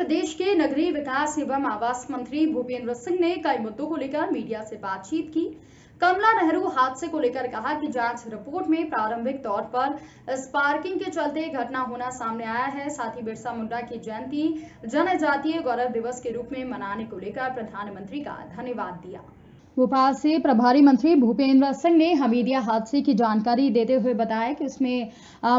प्रदेश के नगरीय विकास एवं आवास मंत्री भूपेंद्र सिंह ने कई मुद्दों को लेकर मीडिया से बातचीत की। कमला नेहरू हादसे को लेकर कहा कि जांच रिपोर्ट में प्रारंभिक तौर पर स्पार्किंग के चलते घटना होना सामने आया है। साथ ही बिरसा मुंडा की जयंती जनजातीय गौरव दिवस के रूप में मनाने को लेकर प्रधानमंत्री का धन्यवाद दिया। भोपाल से प्रभारी मंत्री भूपेंद्र सिंह ने हमीदिया हादसे की जानकारी देते हुए बताया कि इसमें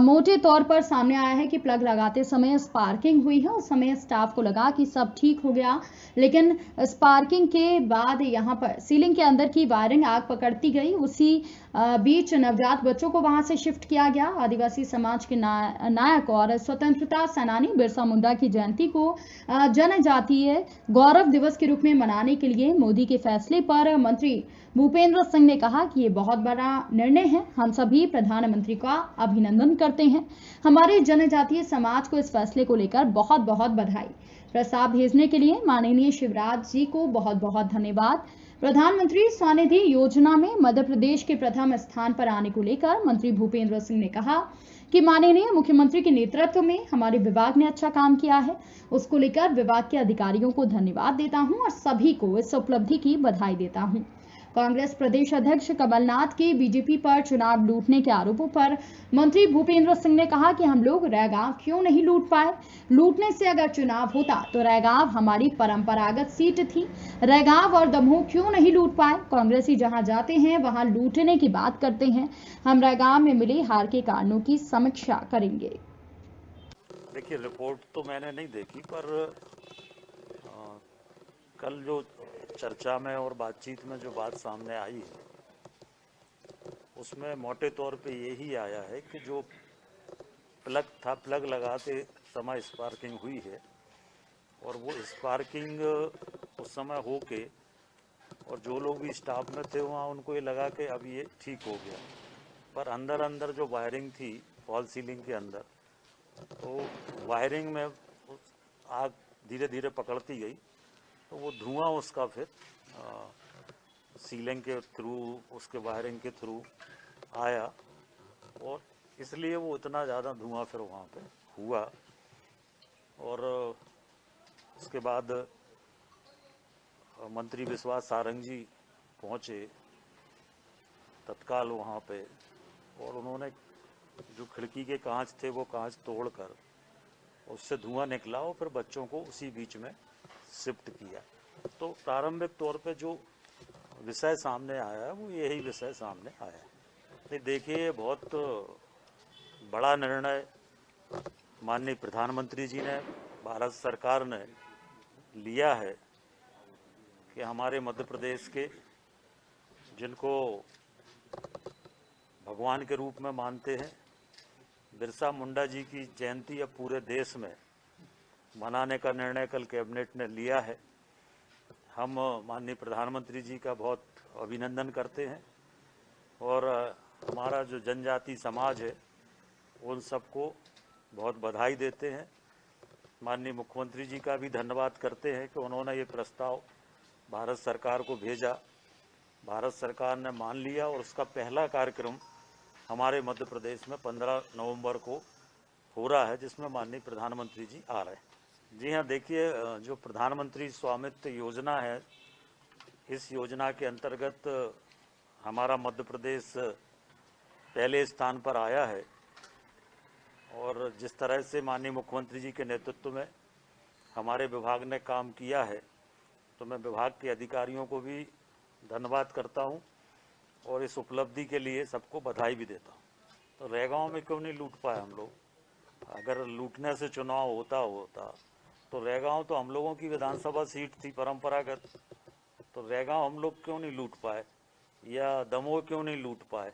मोटे तौर पर सामने आया है कि प्लग लगाते समय स्पार्किंग हुई है। उस समय स्टाफ को लगा कि सब ठीक हो गया, लेकिन स्पार्किंग के बाद यहां पर सीलिंग के अंदर की वायरिंग आग पकड़ती गई। उसी बीच नवजात बच्चों को वहां से शिफ्ट किया गया। आदिवासी समाज के नायक और स्वतंत्रता सेनानी बिरसा मुंडा की जयंती को जनजातीय गौरव दिवस के रूप में मनाने के लिए मोदी के फैसले पर मंत्री भूपेंद्र सिंह ने कहा कि ये बहुत बड़ा निर्णय है। हम सभी प्रधानमंत्री का अभिनंदन करते हैं। हमारे जनजातीय समाज को इस फैसले को लेकर बहुत बहुत बधाई। प्रस्ताव भेजने के लिए माननीय शिवराज जी को बहुत बहुत धन्यवाद। प्रधानमंत्री स्वनिधि योजना में मध्य प्रदेश के प्रथम स्थान पर आने को लेकर मंत्री भूपेंद्र सिंह ने कहा कि माननीय मुख्यमंत्री के नेतृत्व में हमारे विभाग ने अच्छा काम किया है। उसको लेकर विभाग के अधिकारियों को धन्यवाद देता हूं और सभी को इस उपलब्धि की बधाई देता हूं। कांग्रेस प्रदेश अध्यक्ष कमलनाथ के बीजेपी पर चुनाव लूटने के आरोपों पर मंत्री भूपेंद्र सिंह ने कहा कि हम लोग रैगांव क्यों नहीं लूट पाए। लूटने से अगर चुनाव होता तो रैगांव हमारी परंपरागत सीट थी। रैगांव और दमोह क्यों नहीं लूट पाए। कांग्रेसी जहां जाते हैं वहां लूटने की बात करते हैं। हम रैगांव में मिली हार के कारणों की समीक्षा करेंगे। देखिए, रिपोर्ट तो मैंने नहीं देखी, पर कल जो चर्चा में और बातचीत में जो बात सामने आई है उसमें मोटे तौर पे यही आया है कि जो प्लग था, प्लग लगाते समय स्पार्किंग हुई है और वो स्पार्किंग उस समय हो के और जो लोग भी स्टाफ में थे वहाँ उनको ये लगा कि अब ये ठीक हो गया, पर अंदर अंदर जो वायरिंग थी फॉल सीलिंग के अंदर, तो वायरिंग में आग धीरे धीरे पकड़ती गई, तो वो धुआं उसका फिर सीलिंग के थ्रू, उसके वायरिंग के थ्रू आया और इसलिए वो इतना ज़्यादा धुआं फिर वहाँ पे हुआ। और उसके बाद मंत्री विश्वास सारंग जी पहुँचे तत्काल वहाँ पे और उन्होंने जो खिड़की के कांच थे वो कांच तोड़कर उससे धुआं निकला और फिर बच्चों को उसी बीच में शिफ्ट किया। तो प्रारंभिक तौर पे जो विषय सामने आया है वो यही विषय सामने आया है। देखिए, बहुत बड़ा निर्णय माननीय प्रधानमंत्री जी ने, भारत सरकार ने लिया है कि हमारे मध्य प्रदेश के, जिनको भगवान के रूप में मानते हैं, बिरसा मुंडा जी की जयंती अब पूरे देश में मनाने का निर्णय कल कैबिनेट ने लिया है। हम माननीय प्रधानमंत्री जी का बहुत अभिनंदन करते हैं और हमारा जो जनजाति समाज है उन सबको बहुत बधाई देते हैं। माननीय मुख्यमंत्री जी का भी धन्यवाद करते हैं कि उन्होंने ये प्रस्ताव भारत सरकार को भेजा, भारत सरकार ने मान लिया और उसका पहला कार्यक्रम हमारे मध्य प्रदेश में 15 नवंबर को हो रहा है, जिसमें माननीय प्रधानमंत्री जी आ रहे हैं। जी हाँ, देखिए, जो प्रधानमंत्री स्वामित्व योजना है, इस योजना के अंतर्गत हमारा मध्य प्रदेश पहले स्थान पर आया है और जिस तरह से माननीय मुख्यमंत्री जी के नेतृत्व में हमारे विभाग ने काम किया है, तो मैं विभाग के अधिकारियों को भी धन्यवाद करता हूं और इस उपलब्धि के लिए सबको बधाई भी देता हूं। तो रैगांव में क्यों नहीं लूट पाए हम लोग? अगर लूटने से चुनाव होता तो रैगांव तो हम लोगों की विधानसभा सीट थी परंपरागत, तो रैगांव हम लोग क्यों नहीं लूट पाए या दमोह क्यों नहीं लूट पाए?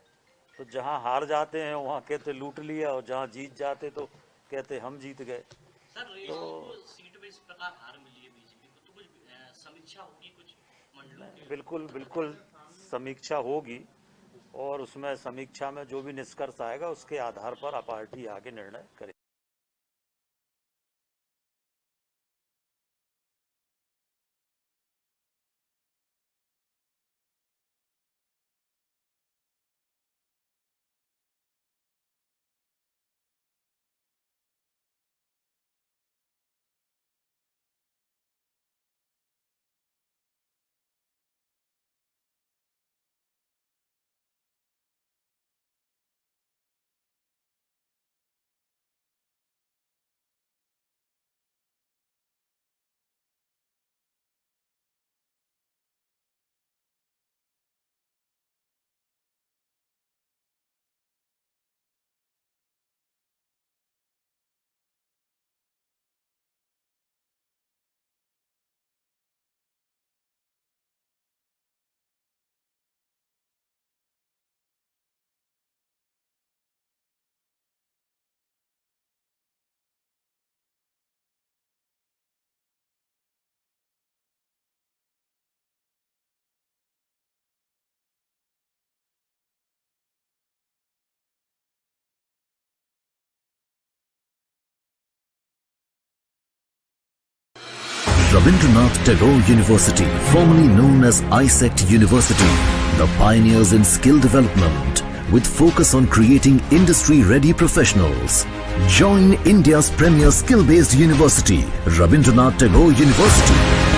तो जहां हार जाते हैं वहां कहते लूट लिया और जहां जीत जाते तो कहते हम जीत गए। तो सीट में इस प्रकार हार मिली है बीजेपी को, तो कुछ समीक्षा होगी कुछ मंडलों की? बिल्कुल बिल्कुल समीक्षा होगी और उसमें समीक्षा में जो भी निष्कर्ष आएगा उसके आधार पर पार्टी आगे निर्णय करेगी। Rabindranath Tagore University, formerly known as ISECT University, the pioneers in skill development with focus on creating industry-ready professionals. Join India's premier skill-based university, Rabindranath Tagore University.